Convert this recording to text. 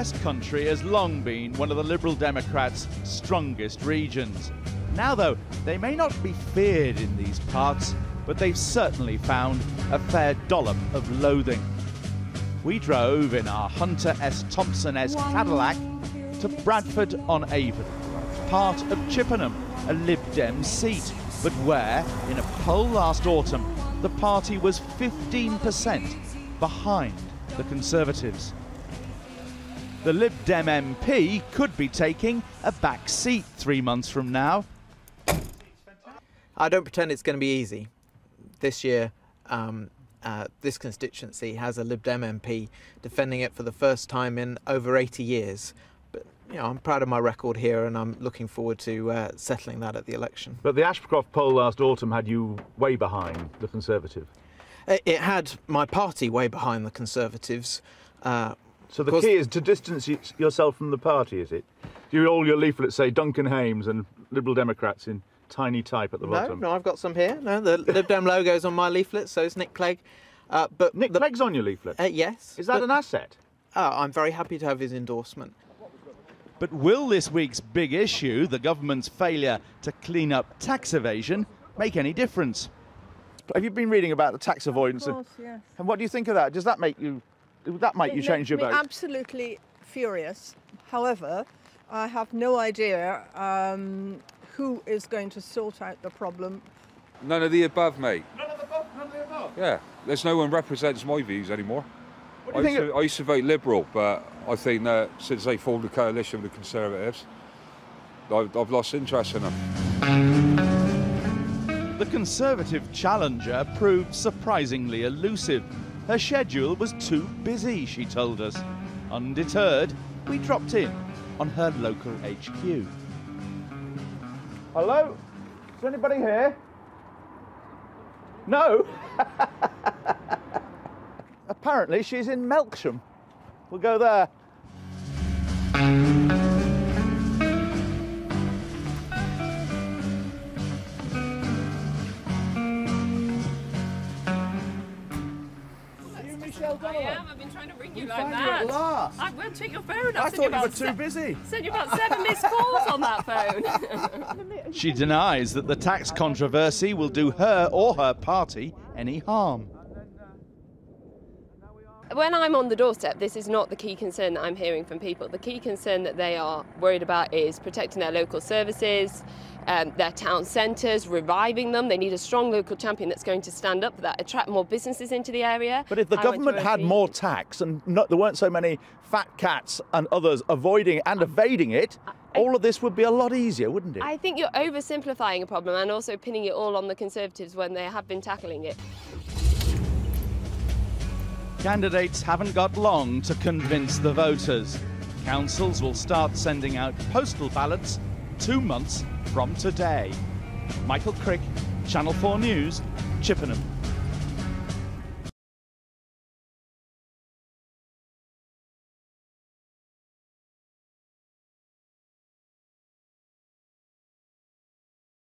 West Country has long been one of the Liberal Democrats' strongest regions. Now, though, they may not be feared in these parts, but they've certainly found a fair dollop of loathing. We drove in our Hunter S. Thompson-esque Cadillac to Bradford-on-Avon, part of Chippenham, a Lib Dems seat, but where, in a poll last autumn, the party was 15% behind the Conservatives. The Lib Dem MP could be taking a back seat 3 months from now. I don't pretend it's going to be easy. This year, this constituency has a Lib Dem MP defending it for the first time in over 80 years. But you know, I'm proud of my record here, and I'm looking forward to settling that at the election. But the Ashcroft poll last autumn had you way behind the Conservative. It had my party way behind the Conservatives. So the key is to distance yourself from the party, is it? Do all your leaflets say Duncan Hames and Liberal Democrats in tiny type at the bottom? No, I've got some here. No, the Lib Dem logo's on my leaflet, so is Nick Clegg. But Nick Clegg's on your leaflet? Yes. Is that an asset? I'm very happy to have his endorsement. But will this week's big issue, the government's failure to clean up tax evasion, make any difference? Have you been reading about the tax avoidance? Of course, yes. And what do you think of that? Does that make you... you change your vote? Absolutely furious. However, I have no idea who is going to sort out the problem. None of the above, mate. None of the above? None of the above? Yeah, there's no one represents my views anymore. What do you think I used to vote Liberal, but I think that since they formed a coalition with the Conservatives, I've lost interest in them. The Conservative challenger proved surprisingly elusive. Her schedule was too busy, she told us. Undeterred, we dropped in on her local HQ. Hello? Is there anybody here? No? Apparently she's in Melksham. We'll go there. I am. I've been trying to ring you like that. I won't take your phone. I thought you were too busy. Sent you about 7 missed calls on that phone. She denies that the tax controversy will do her or her party any harm. When I'm on the doorstep, this is not the key concern that I'm hearing from people. The key concern that they are worried about is protecting their local services, their town centres, reviving them. They need a strong local champion that's going to stand up for that, attract more businesses into the area. But if the government had more tax and there weren't so many fat cats and others avoiding and evading it, all of this would be a lot easier, wouldn't it? I think you're oversimplifying a problem and also pinning it all on the Conservatives when they have been tackling it. Candidates haven't got long to convince the voters. Councils will start sending out postal ballots 2 months from today. Michael Crick, Channel 4 News, Chippenham.